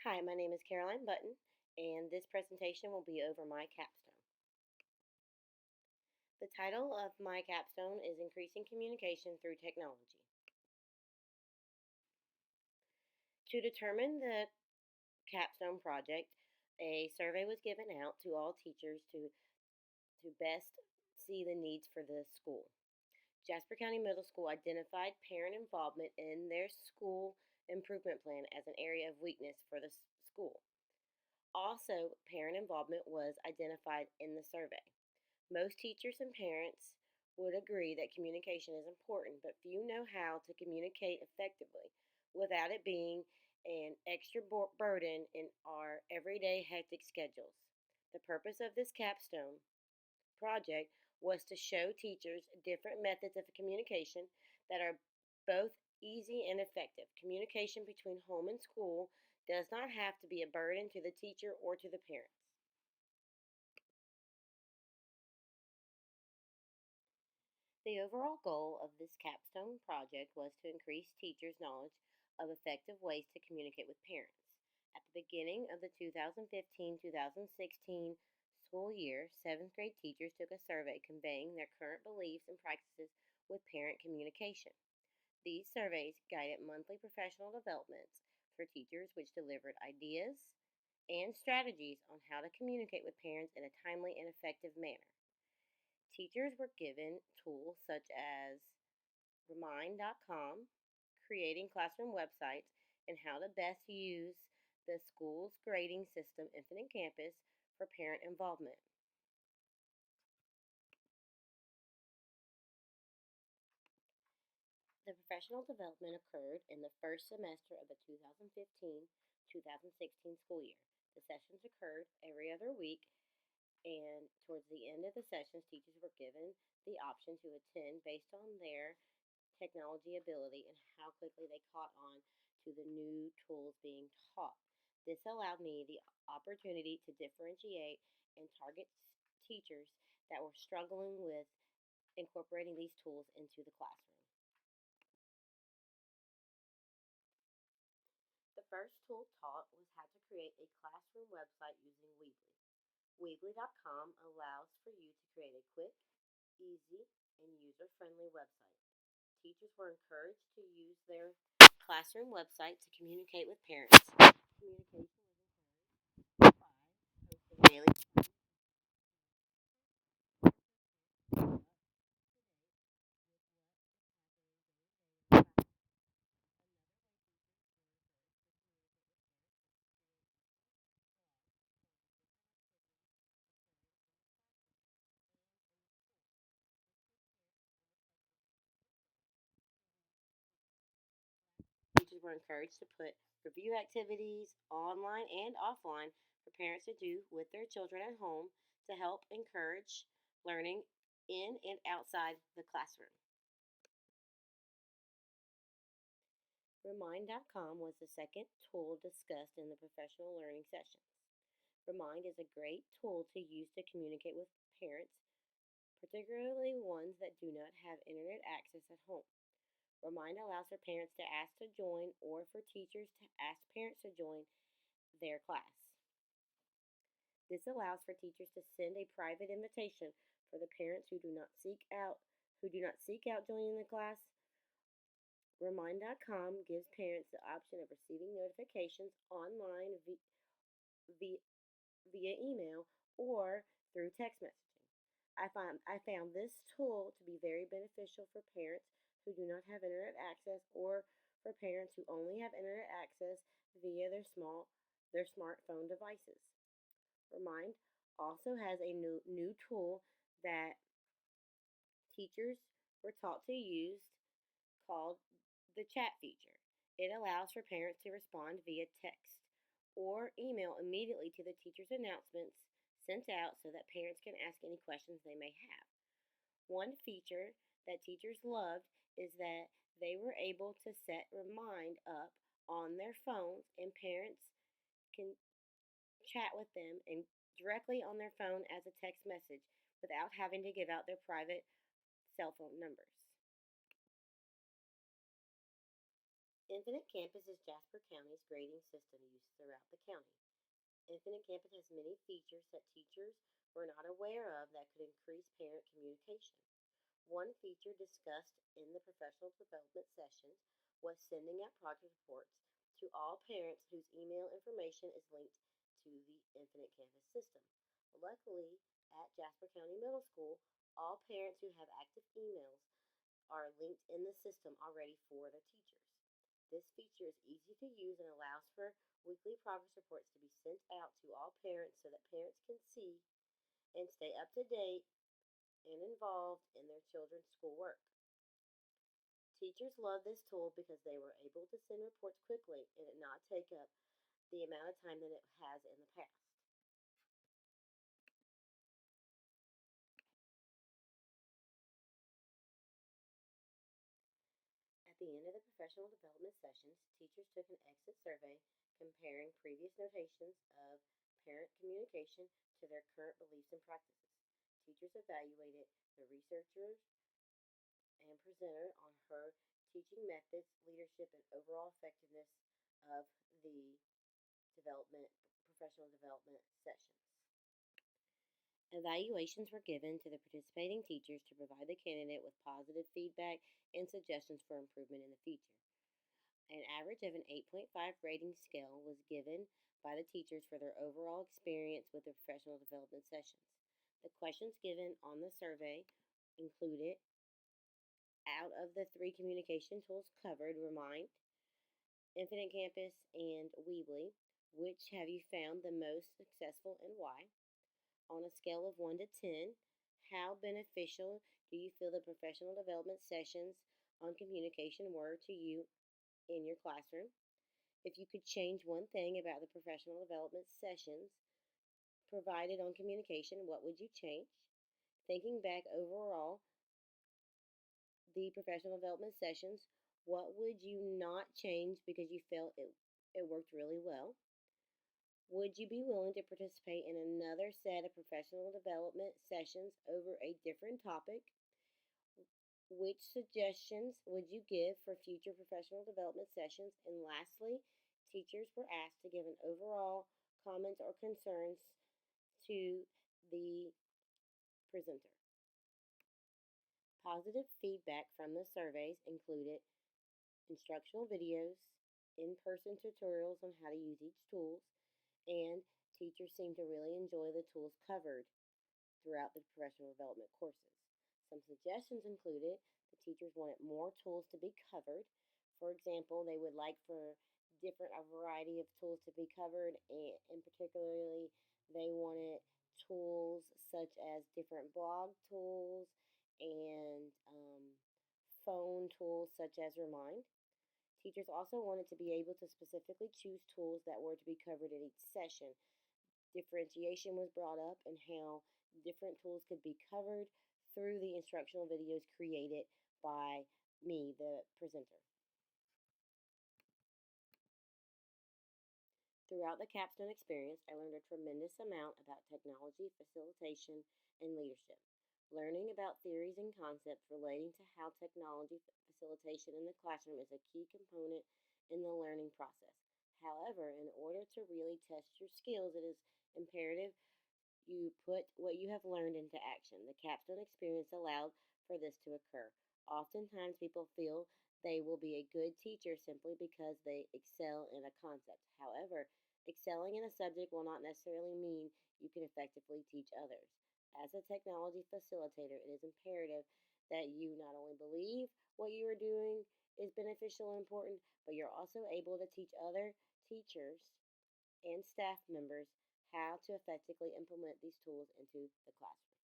Hi, my name is Caroline Button, and this presentation will be over my capstone. The title of my capstone is Increasing Communication Through Technology. To determine the capstone project, a survey was given out to all teachers to best see the needs for the school. Jasper County Middle School identified parent involvement in their school improvement plan as an area of weakness for the school. Also, parent involvement was identified in the survey. Most teachers and parents would agree that communication is important, but few know how to communicate effectively without it being an extra burden in our everyday hectic schedules. The purpose of this capstone project was to show teachers different methods of communication that are both easy and effective. Communication between home and school does not have to be a burden to the teacher or to the parents. The overall goal of this capstone project was to increase teachers' knowledge of effective ways to communicate with parents. At the beginning of the 2015-2016 school year, 7th grade teachers took a survey conveying their current beliefs and practices with parent communication. These surveys guided monthly professional developments for teachers, which delivered ideas and strategies on how to communicate with parents in a timely and effective manner. Teachers were given tools such as Remind.com, creating classroom websites, and how to best use the school's grading system, Infinite Campus, for parent involvement. The professional development occurred in the first semester of the 2015-2016 school year. The sessions occurred every other week, and towards the end of the sessions, teachers were given the option to attend based on their technology ability and how quickly they caught on to the new tools being taught. This allowed me the opportunity to differentiate and target teachers that were struggling with incorporating these tools into the classroom. The first tool taught was how to create a classroom website using Weebly. Weebly.com allows for you to create a quick, easy, and user-friendly website. Teachers were encouraged to use their classroom website to communicate with parents. Communication was encouraged by posting daily teachers were encouraged to put review activities online and offline for parents to do with their children at home to help encourage learning in and outside the classroom. Remind.com was the second tool discussed in the professional learning sessions. Remind is a great tool to use to communicate with parents, particularly ones that do not have internet access at home. Remind allows for parents to ask to join or for teachers to ask parents to join their class. This allows for teachers to send a private invitation for the parents who do not seek out joining the class. Remind.com gives parents the option of receiving notifications online via email or through text messaging. I found this tool to be very beneficial for parents who do not have internet access or for parents who only have internet access via their smartphone devices. Remind also has a new tool that teachers were taught to use called the chat feature. It allows for parents to respond via text or email immediately to the teacher's announcements sent out so that parents can ask any questions they may have. One feature that teachers loved is that they were able to set Remind up on their phones and parents can chat with them and directly on their phone as a text message without having to give out their private cell phone numbers. Infinite Campus is Jasper County's grading system used throughout the county. Infinite Campus has many features that teachers were not aware of that could increase parent communication. One feature discussed in the professional development sessions was sending out project reports to all parents whose email information is linked to the Infinite Campus system. Luckily, at Jasper County Middle School, all parents who have active emails are linked in the system already for their teachers. This feature is easy to use and allows for weekly progress reports to be sent out to all parents so that parents can see and stay up to date and involved in their children's schoolwork. Teachers love this tool because they were able to send reports quickly and it not take up the amount of time that it has in the past. At the end of the professional development sessions, teachers took an exit survey comparing previous notations of parent communication to their current beliefs and practices. Teachers evaluated the researchers and presenter on her teaching methods, leadership, and overall effectiveness of the development professional development sessions. Evaluations were given to the participating teachers to provide the candidate with positive feedback and suggestions for improvement in the future. An average of an 8.5 rating scale was given by the teachers for their overall experience with the professional development sessions. The questions given on the survey included: out of the three communication tools covered, Remind, Infinite Campus, and Weebly, which have you found the most successful and why? On a scale of 1 to 10, how beneficial do you feel the professional development sessions on communication were to you in your classroom? If you could change one thing about the professional development sessions provided on communication, what would you change? Thinking back overall, the professional development sessions, what would you not change because you felt it worked really well? Would you be willing to participate in another set of professional development sessions over a different topic? Which suggestions would you give for future professional development sessions? And lastly, teachers were asked to give an overall comments or concerns to the presenter. Positive feedback from the surveys included instructional videos, in-person tutorials on how to use each tool, and teachers seemed to really enjoy the tools covered throughout the professional development courses. Some suggestions included the teachers wanted more tools to be covered. For example, they would like for a variety of tools to be covered, and particularly they wanted tools such as different blog tools and phone tools such as Remind. Teachers also wanted to be able to specifically choose tools that were to be covered in each session. Differentiation was brought up and how different tools could be covered through the instructional videos created by me, the presenter. Throughout the capstone experience, I learned a tremendous amount about technology, facilitation, and leadership. Learning about theories and concepts relating to how technology facilitation in the classroom is a key component in the learning process. However, in order to really test your skills, it is imperative you put what you have learned into action. The capstone experience allowed for this to occur. Oftentimes, people feel they will be a good teacher simply because they excel in a concept. However, excelling in a subject will not necessarily mean you can effectively teach others. As a technology facilitator, it is imperative that you not only believe what you are doing is beneficial and important, but you're also able to teach other teachers and staff members how to effectively implement these tools into the classroom.